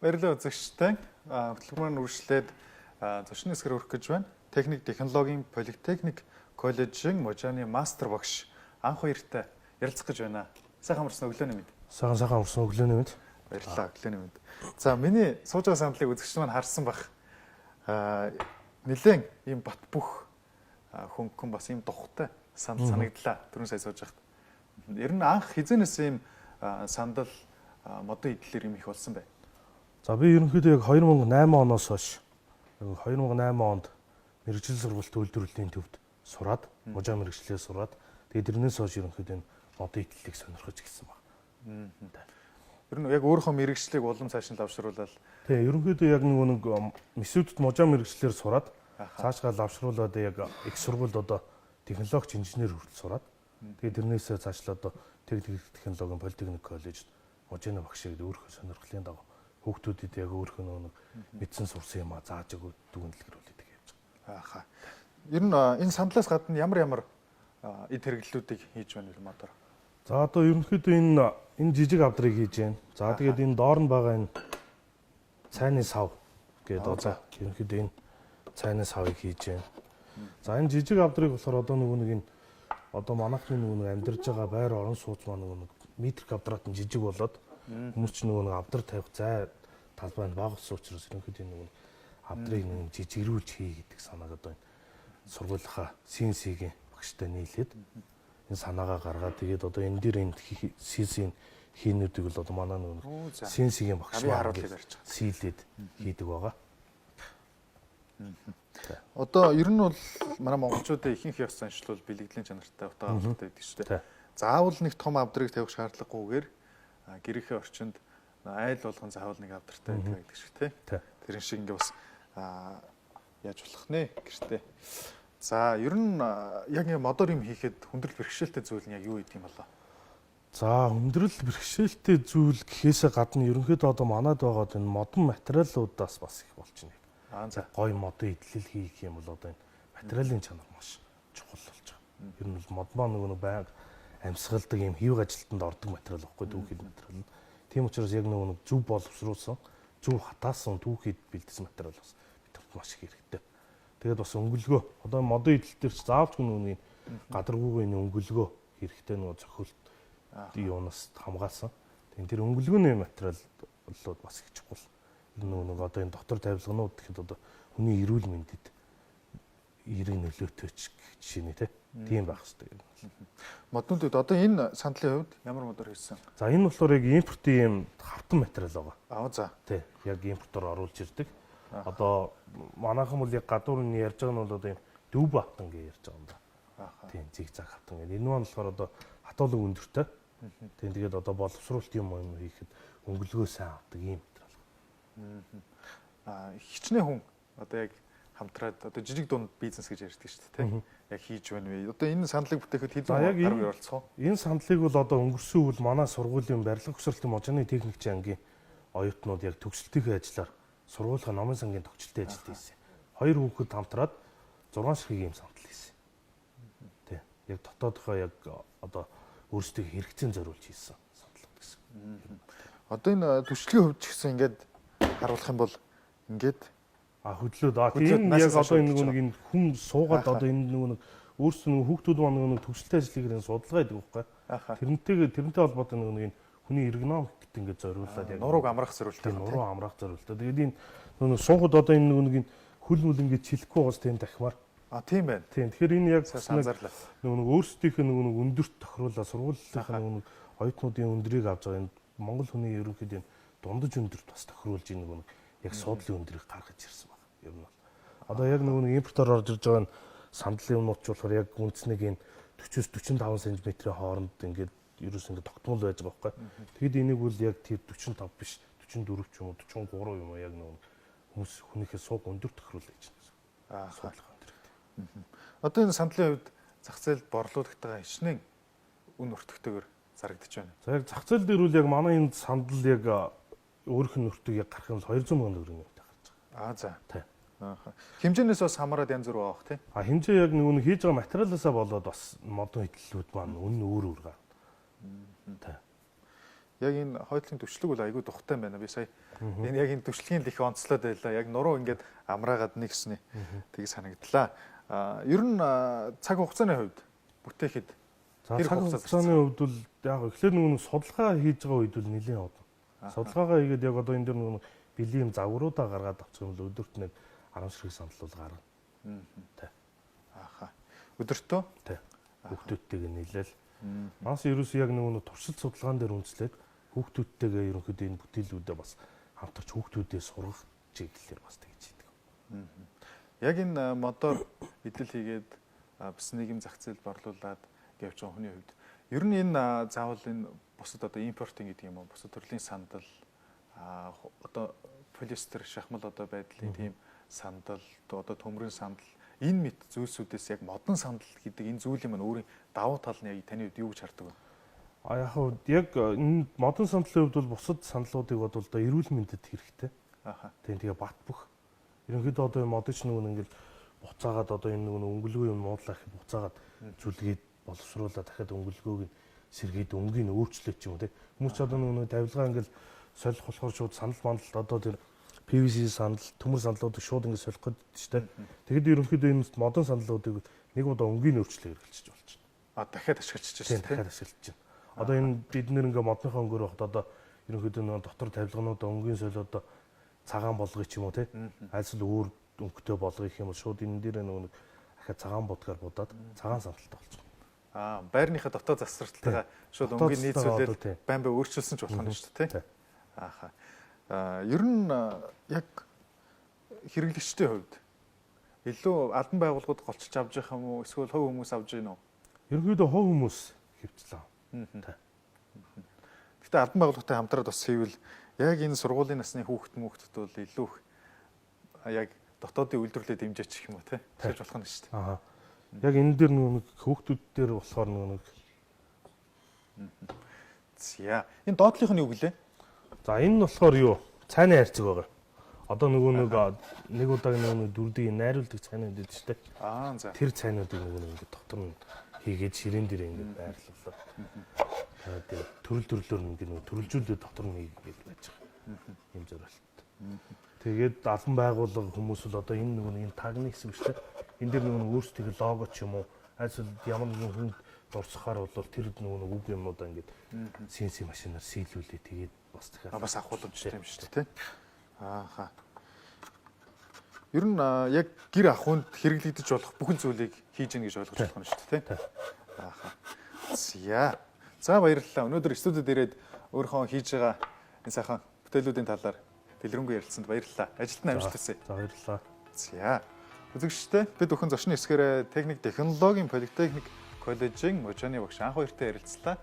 Баярлалаа үзэгчтэй. Хөтөлбөрийн үргэлжлээд зочны хэсгээр өрөх гэж байна. Техник технологийн Политехник коллежийн мужааны мастер багш анх хоёртай ярилцах гэж байна. Сайхан амарсан өглөөний мэд. Сайхан амарсан өглөөний мэд. Баярлалаа өглөөний мэд. За миний сууж байгаа сандлыг үзэгч маань харсан бах. Нилээн ийм бат бөх хөнгөн бас ийм духтай сандал санагдлаа. Түрүүн сая сууж байхад. Ер нь анх хизэнээс ийм сандал модон идэлэр юм их болсон бай. За би ерөнхийдөө яг 2008 оноос хойш 2008 онд мэрэгжил сургалт үйлдвэрлэлийн төвд сураад, мужаа мэрэгчлээ сураад тэгээд тэрнээс хойш ерөнхийдөө модон идэллийг сонирхож гисэн баг. Ер нь яг өөрийнхөө мэрэгчлийг улам цааш нь лавшруулаад тий, ерөнхийдөө яг нэг месүдэд мужаа мэрэгчлэр сураад цаашгаа лавшруулаад яг их сургуульд одоо технологич инженер хүртэл сураад тэгээд тэрнээсээ цаашлаа одоо техник технологийн Политехник коллежид мужааны багшийг өөрийнхөө сонирхлын дагуу хүүхдүүдэд яг өөрхөн нэг мэдсэн сурсан юм а зааж өгöd дүгнэлгэрүүлээд явж байгаа. Ер нь энэ сандлаас гадна ямар эд хэрэглэлүүдийг хийж байна вэ модоор? За одоо ерөнхийдөө энэ жижиг авдрыг хийж байна. За тэгээд энэ доор нь байгаа энэ цайны сав гэдэг одоо ерөнхийдөө энэ цайны савыг хийж байна. За энэ жижиг авдрыг болохоор одоо нэг энэ одоо манайхны нэг амьдарч байгаа байр орон сууц маань нэг метр квадрат нь жижиг болоод хүмүүс ч нэг авдар тавих зай талбайд бага ус учраас ерөнхийдөө нэг авдрыг нэг жижигрүүлж хий гэдэг санааг одоо энэ сургуулийнхаа CNC-ийн багштай нийлээд энэ санаагаа гаргаад тэгээд одоо энэ дээр энэ CNC-ийн хийнүүдийг бол одоо манай нэг CNC-ийн багш маань сийлээд хийдэг байгаа. Одоо ер нь бол манай монголчуудын ихэнх ёс заншил бол бэлэгдлийн чанартай утга авалтай байдаг шүү дээ. Заавал нэг том авдрыг тавих шаардлагагүйгээр гэрийнхээ орчинд айл болгон заавал нэг авдартай байдаг шиг тий. Тэрэн шиг ингээ бас яаж болох нэ гэртээ. За ер нь яг ингээ модоор юм хийхэд хүндрэл бэрхшээлтэй зүйл нь яг юу гэдэг юм болоо? За хүндрэл бэрхшээлтэй зүйл гэхээсээ гадна ерөнхийдөө одоо манад байгаа энэ модон материалуудаас бас их болчихно. За гой модон идэлэл хийх юм бол одоо энэ материалын чанар маш чухал болж байгаа. Ер нь мод маань нэг байнга амьсгалдаг юм хэв ажилтанд ордог материал واخгүй түүхэд материал. Тийм учраас яг нэг зөв боловсруулсан, зөв хатаасан түүхэд бэлдсэн материал бас бидэрт маш их хэрэгтэй. Тэгээд бас өнгөлгөө одоо модон идэл дээр ч заавч нүуний гадаргуугийн өнгөлгөө хэрэгтэй нөгөө зохиолт юунаас хамгаалсан. Тэгээд тэр өнгөлгөөний материал болоод бас их чухал. Нэг одоо энэ дотор тавилганууд гэхэд одоо хүний эрүүл мэндэд эрэг нөлөөтэй ч жишээ нэ тийм байх хэрэгтэй. Моднуудад одоо энэ сандлын хувьд ямар модоор хийсэн? За энэ болохоор яг импортын юм хавтан материал байгаа. За. Тий, яг импортоор оруулж ирдэг. Одоо манайхан бол яг гадуурны ярьж байгаа нь бол одоо юм дүүб хавтан гэж ярьж байгаа юм да. Тийм зигзаг хавтан гэдэг. Энэ маань болохоор одоо хатуулаг өндөртэй. Тийм тэгээд одоо боловсруулалт юм хийхэд өнгөлгөө сайн авдаг юм материал. Хичнээн хүн одоо яг хамтраад одоо жижиг дунд бизнес гэж ярьдаг шүү дээ тийм. Яг хийж байна вэ? Одоо энэ сандлыг бүтээхэд хэдэн гаруй оролцсон? Энэ сандлыг бол одоо өнгөрсөн үйл манай сургуулийн барилга хөсрөлтийн мужааны техникчийн ангийн оюутнууд яг төгсөлтийн ажлаар сургуулийн номын сангийн төгсөлтийн ажилд хийсэн. Хоёр хүүхэд хамтраад 6 ширхэг юм сандал хийсэн. Тий. Яг дотоодхоо яг одоо өөрсдөө хэрэгцээн зориулж хийсэн сандал гэсэн. Одоо энэ түвшлэгийн хувьд ч гэсэн ингээд харуулах юм бол ингээд хөдлөөд тийм яг одоо энэ хүн суугаад одоо энэ нэг өөрсдөө нэг хүүхдүүд маань нэг төгсөлтийн ажлыг нэг судалгаа хийдэг байхгүй. Тэрнтэй холбоотой нэг хүний эргономикт ингээд зориулаад яг нурууг амрах зорилттой. Нуруу амрах зорилттой. Тэгээд энэ суугаад одоо энэ нэг хөл мөл ингээд чилэхгүй байгаас тийм дахимаар. Тийм байна. Тийм. Тэгэхээр энэ яг нэг өөрсдийнх нь нэг өндөрт тохируулаад сургуулийнхаа нэг оюутнуудын өндрийг авч байгаа энэ Монгол хүний ерөнхийдөө дундаж өндөрт бас тохируулж нэг яг суудлын өндрийг гаргаж ирсэн байна. Ер нь бол одоо яг нэг импортоор орж ирж байгаа сандлын юмнууд ч болохоор яг үнцнийг энэ 40-45 см-ийн хооронд ингээд ерөөс ингээд тогтмол байж байгаа байхгүй. Тэгэд энийг бол яг тэр 45 биш 44 ч юм уу 43 юм уу яг нэг хүмүүс хүнийхээ сууг өндөр тохируулж байж байна. Суудлах өндөр. Одоо энэ сандлын хувьд зах зээлд борлуулагддаг хичнээн үн өртөгтэйгээр зарагдаж байна. За яг зах зээл дээр үл яг манай энэ сандал яг өөрөх нь өртөг яг гарах юм 200 сая төгрөгийн гарч байгаа. За. Тий. Хэмжээнээс бас хамаараад янз бүр байгаа тий. Хэмжээ яг нэг хийж байгаа материалаасаа болоод бас модон идэллүүд маань үнэн өөр гарна. Тий. Яг энэ хойдлын түвшлэг бол айгүй тухтай байна. Би сая энэ яг энэ түвшлэгийн л их онцлоод байлаа. Яг нуруу ингээд амраагаад нэгснэ. Тийг санагдлаа. Ер нь цаг хугацааны хувьд бүтээхэд цаг хугацааны хувьд бол яг эхлээд нэг судалгаа хийж байгаа үед бол нэлээд удаа. Судалгаагаа хийгээд яг одоо энэ дэр нэг бэлгийн загваруудаа гаргаад авчих юм бол өдөрт нэг 10 ширхэг сандал бол гарна. Тэ. Ааха. Өдөртөө? Тэ. Хүүхдүүдтэйгээ нийлээл. Манайс ерөөсөө яг нэг туршилт судалгаан дээр үндэслээд хүүхдүүдтэйгээ ерөнхийдөө энэ бүтээлүүдээ бас хамтарч хүүхдүүдээ сургах чиглэлээр бас тэгж хийдэг. Яг энэ модоор идэл хийгээд бас нийгэм зах зээлд борлуулад явж байгаа хүний хувьд ер нь энэ заавал энэ бусад одоо импортинг гэдэг юм уу? Бусад төрлийн сандал одоо полиэстер шахмал одоо байдлын тийм сандал одоо төмрийн сандал энэ мэт зүйлсүүдээс яг модон сандал гэдэг энэ зүйлийн маань өөрийн давуу тал нь яг таны хувьд юу гэж хардаг вэ? Яг энэ модон сандлын хувьд бол бусад сандлуудыг бодвол одоо эрүүл мэндэд хэрэгтэй. Тэгээ бат бөх. Ерөнхийдөө одоо модч нөгөө ингээл буцаагаад одоо энэ нөгөө өнгөлгөө юм муудлах буцаагаад зүлгээд боловсруулаад дахиад өнгөлгөөг нь сэргээд өнгийг өөрчлөөч юм те. Хүмүүс ч одоо нөгөө тавилгаа ингээл солих болохоор шууд сандал мандалд одоо тэр PVC сандал, төмөр сандлуудыг шууд ингээд солих гэдэг шүү дээ. Тэгэхэд ерөнхийдөө энэ модон сандлуудыг нэг удаа өнгийг өөрчлөө хэрэгжилж болчихно. Дахиад ашиглаж байна. Дахиад ашиглаж байна. Одоо энэ бид нэр ингээ модныхоо өнгөөр багт одоо ерөнхийдөө нэг дотор тавилгануудаа өнгийн солиодоо цагаан болгоё ч юм уу те. Альсвал өөр өнгөтэй болгоё гэх юм бол шууд энэ дээр нэг дахиад цагаан будгаар будаад цагаан сандалтай болчихно. Байрныхаа дотоод засварталтайгаа шууд өнгийн нийцүүлээд байн бай өөрчилсөн ч болох нь шүү дээ те. Ааха. Ер нь яг хэрэглэгчдийн хувьд илүү албан байгууллагууд голчилж авч явах юм уу эсвэл хувь хүмүүс авч ийн үү? Ерөнхийдөө хувь хүмүүс хэвчлээ. Гэхдээ албан байгууллагатай хамтраад бас хийвэл яг энэ сургуулийн насны хүүхдүүд бол илүү яг дотоодын үйлдвэрлэлд дэмжиж юм уу те тэгж болох нь шүү дээ. Яг энэ дээр нэг хүүхдүүд дээр болохоор нэг За энэ доотлих нь юу гэлээ? За энэ нь болохоор юу? Цайны хайрцаг байгаа. Одоо нэг удаагийн дүрдийг найруулдаг цайнууд гэдэг шүү дээ. За. Тэр цайнуудыг ингээд дотор нь хийгээд ширээн дээр ингээд байрлуулаад. Тэгээд төрөлөөр ингээд төрөлжүүлээд дотор нь хийгээд байж байгаа. Ийм зорилт. Тэгээд албан байгууллага хүмүүс л одоо энэ тагны хэсэг шүү дээ. Энэ дээр өөрсдөө лого ч юм уу альсвал ямар нэгэн хүн дурсахаар бол тэр үг юмудаа ингээд CNC машинаар сийлүүлээ тэгээд бас дахиад бас авах боломжтой юм шүү дээ тий. Ааха. Ер нь яг гэр ахуйнд хэрэглэгдэж болох бүхэн зүйлийг хийж гэнэ гэж ойлгож байна шүү дээ тий. Ааха. За баярлалаа. Өнөөдөр студид ирээд өөрийнхөө хийж байгаа энэ сайхан бүтээлүүдийн талаар дэлгэрэнгүй ярилцсанд баярлалаа. Ажилд нь амжилт хүсье. За баярлалаа. За. Үзэгчтэй бид бүхэн зочны хэсгээрээ техник технологийн политехник коллежийн мужааны багш анх хоёртой ярилцлаа.